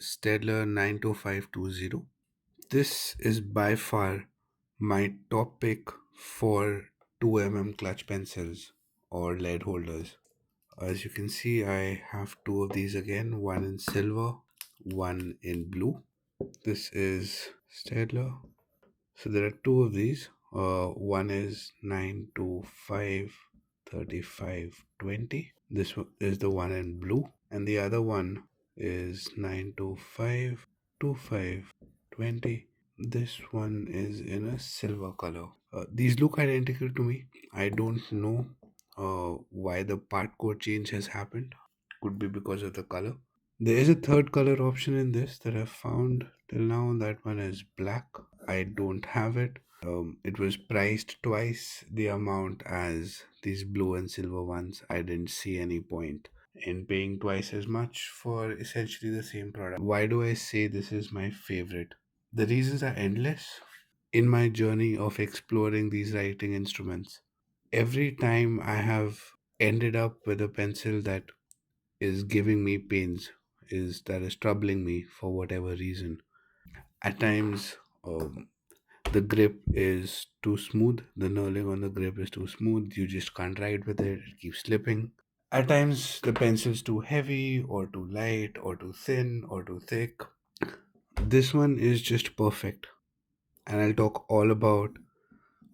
Staedtler 92520. This is by far my top pick for 2 clutch pencils or lead holders. As you can see, I have two of these again, one in silver, one in blue. This is Staedtler. So there are two of these. One is 925 35 20. This is the one in blue, and the other one is 925 25 20. This one is in a silver color. These look identical to me. I don't know why the part code change has happened. Could be because of the color. There is a third color option in this that I've found till now. That one is black. I don't have it. It was priced twice the amount as these blue and silver ones. I didn't see any point in paying twice as much for essentially the same product. Why do I say this is my favorite? The reasons are endless. In my journey of exploring these writing instruments, every time I have ended up with a pencil that is giving me pains, is troubling me for whatever reason. At times, the grip is too smooth. The knurling on the grip is too smooth. You just can't write with it. It keeps slipping. At times, the pencil's too heavy, or too light, or too thin, or too thick. This one is just perfect, and I'll talk all about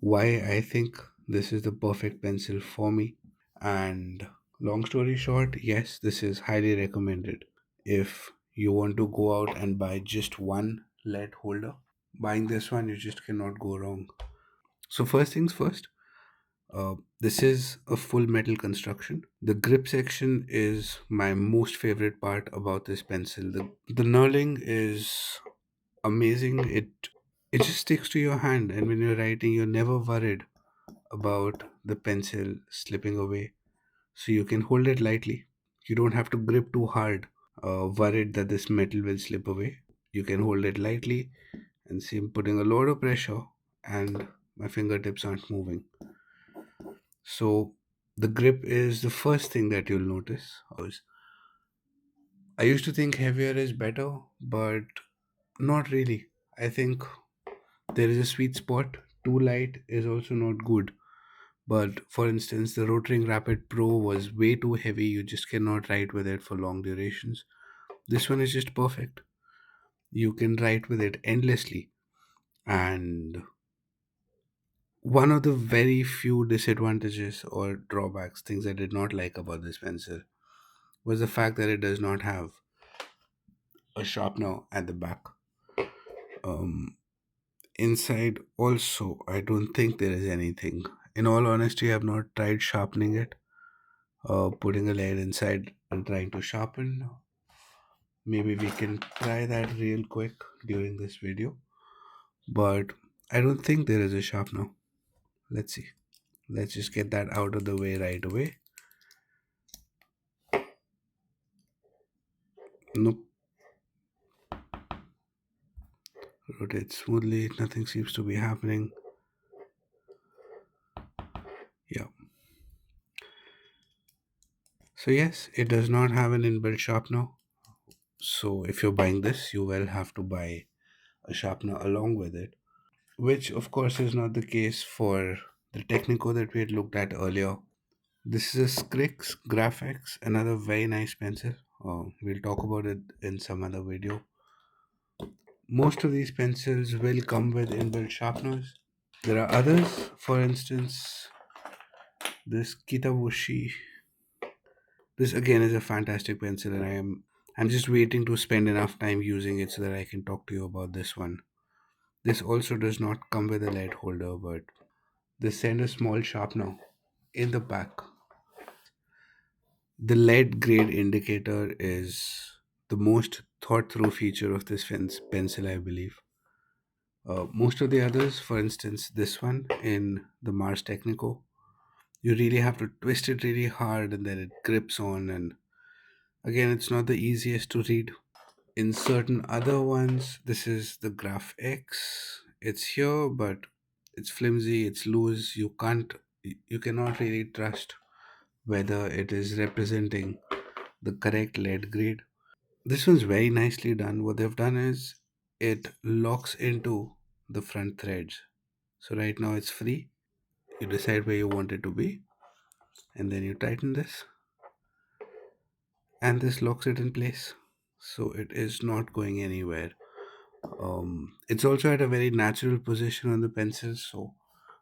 why I think this is the perfect pencil for me. And long story short, yes, this is highly recommended. If you want to go out and buy just one lead holder, buying this one, you just cannot go wrong. So, first things first, this is a full metal construction. The grip section is my most favorite part about this pencil. The knurling is amazing. It just sticks to your hand, and when you're writing, you're never worried about the pencil slipping away. So you can hold it lightly. You don't have to grip too hard, worried that this metal will slip away. You can hold it lightly and see I'm putting a lot of pressure, and my fingertips aren't moving. So the grip is the first thing that you'll notice. I used to think heavier is better, but not really. I think there is a sweet spot. Too light is also not good. But for instance, the Rotring Rapid Pro was way too heavy. You just cannot write with it for long durations. This one is just perfect. You can write with it endlessly. And one of the very few disadvantages or drawbacks, things I did not like about this pencil, was the fact that it does not have a sharpener at the back. Um, Inside, also, I don't think there is anything. In all honesty, I have not tried sharpening it, putting a lead inside and trying to sharpen. Maybe we can try that real quick during this video. But I don't think there is a sharpener. Let's see. Let's just get that out of the way right away. Nope. Rotate smoothly. Nothing seems to be happening. Yeah. So yes, it does not have an inbuilt sharpener. So if you're buying this, you will have to buy a sharpener along with it, which of course is not the case for the Technico that we had looked at earlier. This is a Quirks Graphics, another very nice pencil. We'll talk about it in some other video. Most of these pencils will come with inbuilt sharpeners. There are others, for instance, this Kitabushi. This again is a fantastic pencil, and I'm just waiting to spend enough time using it so that I can talk to you about this one. This also does not come with a lead holder, but they send a small sharpener in the back. The lead grade indicator is the most thought through feature of this pencil, I believe. Most of the others, for instance, this one in the Mars Technico, you really have to twist it really hard and then it grips on. And again, it's not the easiest to read. In certain other ones, this is the Graph X. It's here, but it's flimsy, it's loose. You cannot really trust whether it is representing the correct lead grade. This one's very nicely done. What they've done is it locks into the front threads. So right now it's free. You decide where you want it to be, and then you tighten this, and this locks it in place. So it is not going anywhere. It's also at a very natural position on the pencil, so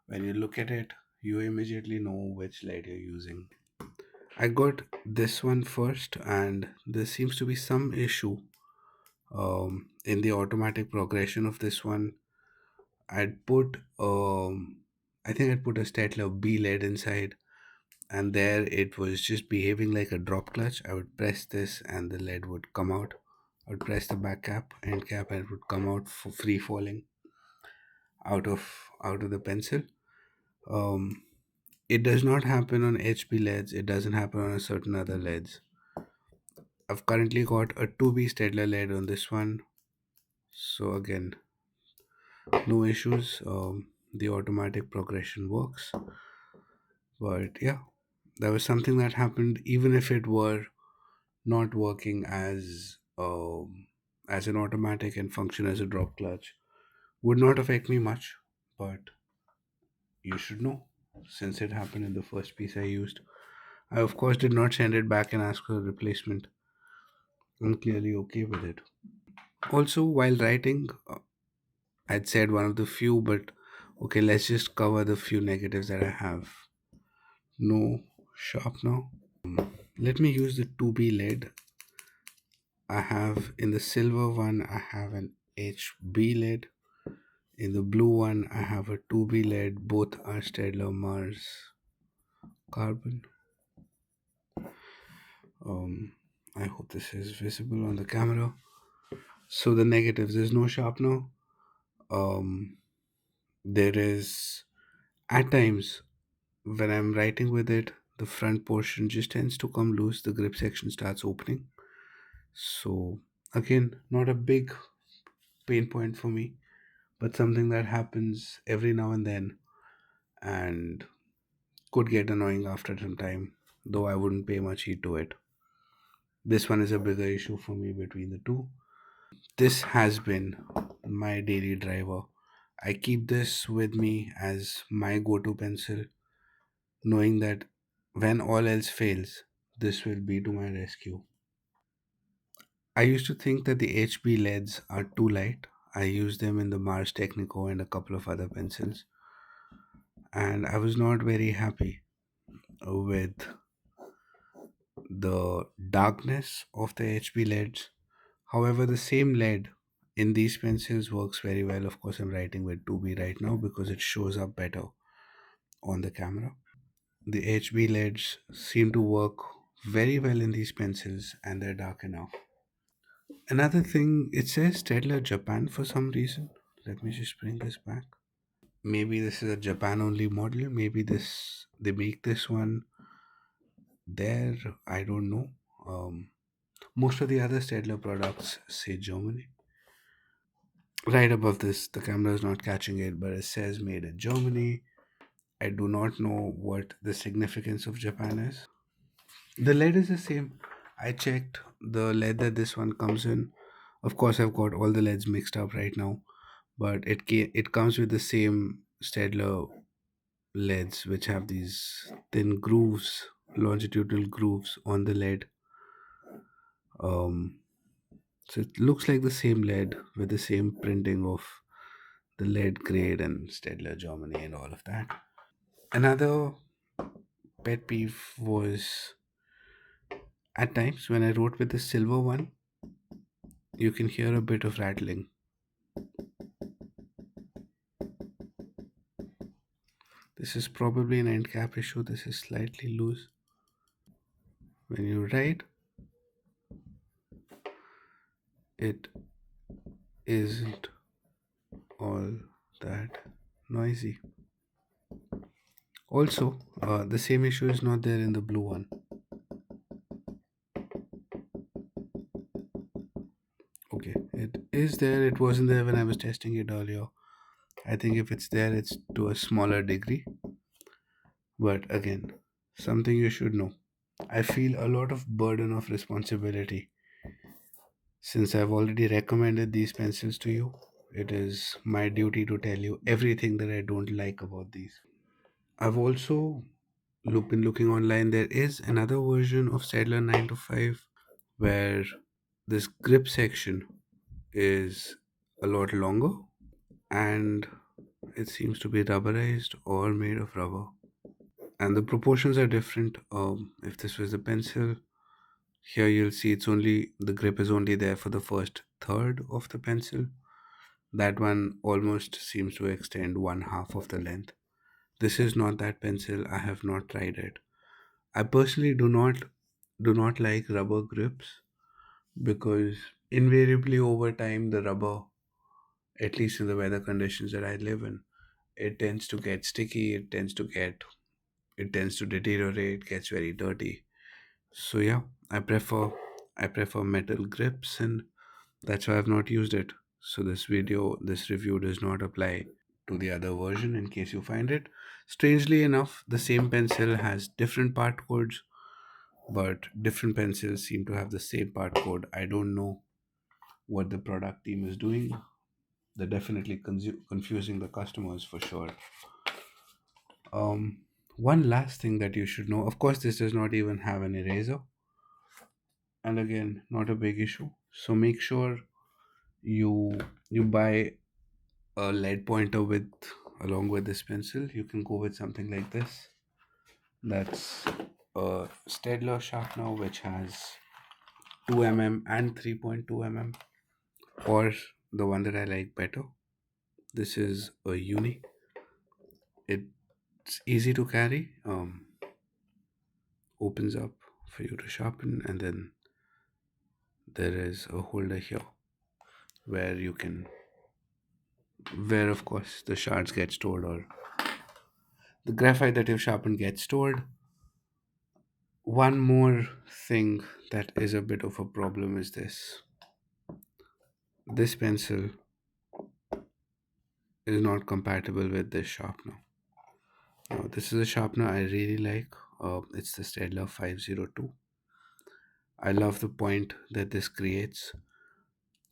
when you look at it, you immediately know which lead you're using. I got this one first, and there seems to be some issue in the automatic progression of this one. I'd put, I think I'd put a Staedtler B lead inside, and there it was just behaving like a drop clutch. I would press this, and the lead would come out. I would press the back cap, end cap, and it would come out for free falling out of the pencil. Um, it does not happen on HB LEDs. It doesn't happen on a certain other LEDs. I've currently got a 2B Staedtler LED on this one. So again, no issues. The automatic progression works. But yeah, that was something that happened even if it were not working as an automatic and function as a drop clutch. Would not affect me much, but you should know since it happened in the first piece I used. I, of course, did not send it back and ask for a replacement. I'm clearly okay with it. Also, while writing, I'd said one of the few, but okay, let's just cover the few negatives that I have. No sharpener. Let me use the 2B lead. I have in the silver one, I have an HB lead. In the blue one, I have a 2B lead. Both are Staedtler Mars carbon. Um, I hope this is visible on the camera. So the negatives, there's no sharpener. Um, there is at times when I'm writing with it, the front portion just tends to come loose. The grip section starts opening. So again, not a big pain point for me, but something that happens every now and then and could get annoying after some time, though I wouldn't pay much heed to it. This one is a bigger issue for me between the two. This has been my daily driver. I keep this with me as my go to pencil, knowing that when all else fails, this will be to my rescue. I used to think that the HB LEDs are too light. I used them in the Mars Technico and a couple of other pencils, and I was not very happy with the darkness of the HB LEDs. However, the same LED in these pencils works very well. Of course, I'm writing with 2B right now because it shows up better on the camera. The HB LEDs seem to work very well in these pencils and they're dark enough. Another thing, it says Staedtler Japan for some reason. Let me just bring this back. Maybe this is a Japan only model. Maybe this they make this one there. I don't know. Most of the other Staedtler products say Germany. Right above this, the camera is not catching it, but it says made in Germany. I do not know what the significance of Japan is. The lead is the same. I checked the lead that this one comes in. Of course, I've got all the leads mixed up right now, but it comes with the same Staedtler leads, which have these thin grooves, longitudinal grooves on the lead. Um, so it looks like the same lead with the same printing of the lead grade and Staedtler Germany and all of that. Another pet peeve was at times when I wrote with the silver one, you can hear a bit of rattling. This is probably an end cap issue. This is slightly loose. When you write, it isn't all that noisy. Also, the same issue is not there in the blue one. Okay, it is there. It wasn't there when I was testing it earlier. I think if it's there, it's to a smaller degree. But again, something you should know. I feel a lot of burden of responsibility Since I've already recommended these pencils to you, it is my duty to tell you everything that I don't like about these. I've also been looking online. There is another version of Staedtler 9 to 5 where this grip section is a lot longer and it seems to be rubberized or made of rubber. And the proportions are different. If this was a pencil, here you'll see it's only the grip is only there for the first third of the pencil. That one almost seems to extend one half of the length. This is not that pencil. I have not tried it. I personally do not like rubber grips because invariably over time the rubber, at least in the weather conditions that I live in, it tends to get sticky, it tends to deteriorate, gets very dirty. So yeah, I prefer metal grips, and that's why I've not used it. So this review does not apply to the other version in case you find it. Strangely enough, the same pencil has different part codes, but different pencils seem to have the same part code. I don't know what the product team is doing. They're definitely confusing the customers for sure. Um, One last thing that you should know. Of course, this does not even have an eraser, and again, not a big issue. So make sure you buy a lead pointer with along with this pencil. You can go with something like this. That's a Staedtler sharpener which has 2 mm and 3.2 mm, or the one that I like better. This is a uni. It's easy to carry. Opens up for you to sharpen, and then there is a holder here where you can, where of course the shards get stored or the graphite that you've sharpened gets stored. One more thing that is a bit of a problem is this pencil is not compatible with this sharpener. Now, this is a sharpener I really like. It's the Staedtler 502. I love the point that this creates.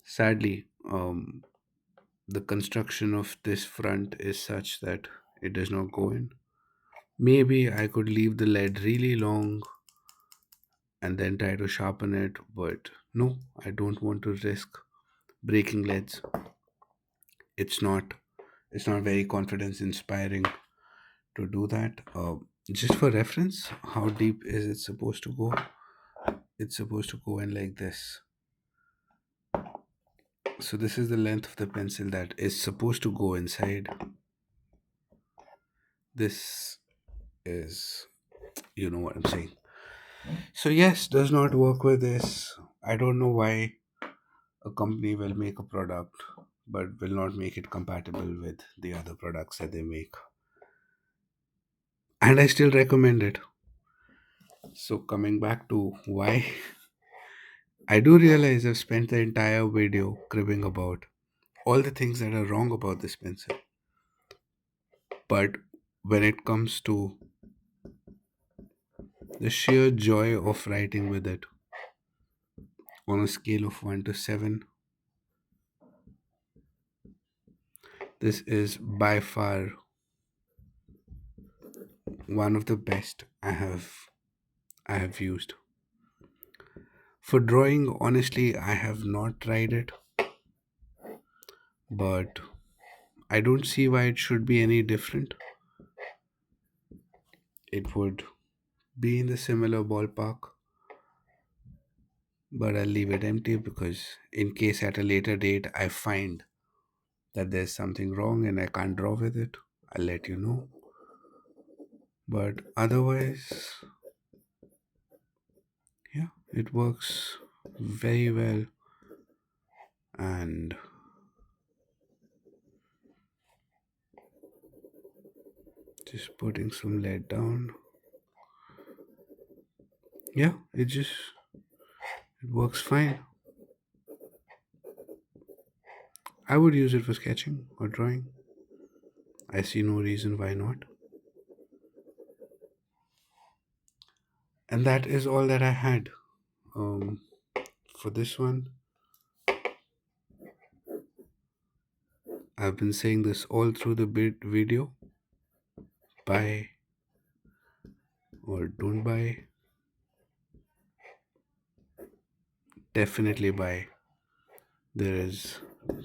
Sadly, the construction of this front is such that it does not go in. Maybe I could leave the lead really long and then try to sharpen it, but no, I don't want to risk breaking leads. It's not it's not very confidence inspiring to do that. Just for reference, how deep is it supposed to go? It's supposed to go in like this. So this is the length of the pencil that is supposed to go inside. This is, you know what I'm saying. So yes, does not work with this. I don't know why a company will make a product but will not make it compatible with the other products that they make. And I still recommend it. So coming back to why, I do realize I've spent the entire video cribbing about all the things that are wrong about this pencil. But when it comes to the sheer joy of writing with it, on a scale of 1 to 7, this is by far one of the best I have used. For drawing, honestly, I have not tried it, but I don't see why it should be any different. It would be in the similar ballpark, but I'll leave it empty because in case at a later date I find that there's something wrong and I can't draw with it, I'll let you know. But otherwise, yeah, it works very well. And just putting some lead down. Yeah, it works fine. I would use it for sketching or drawing. I see no reason why not. And that is all that I had um, for this one. I've been saying this all through the video. Buy or don't buy. Definitely buy. There is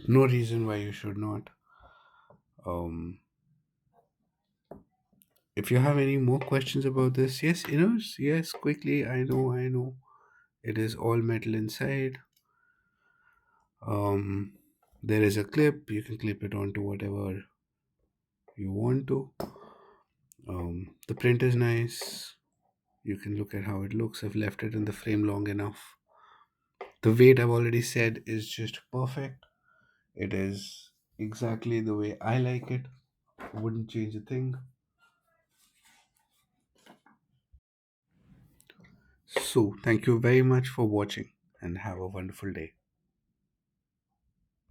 no reason why you should not. Um, if you have any more questions about this, yes, yes, quickly. I know. It is all metal inside. There is a clip. You can clip it onto whatever you want to. The print is nice. You can look at how it looks. I've left it in the frame long enough. The weight I've already said is just perfect. It is exactly the way I like it. Wouldn't change a thing. So, thank you very much for watching and have a wonderful day.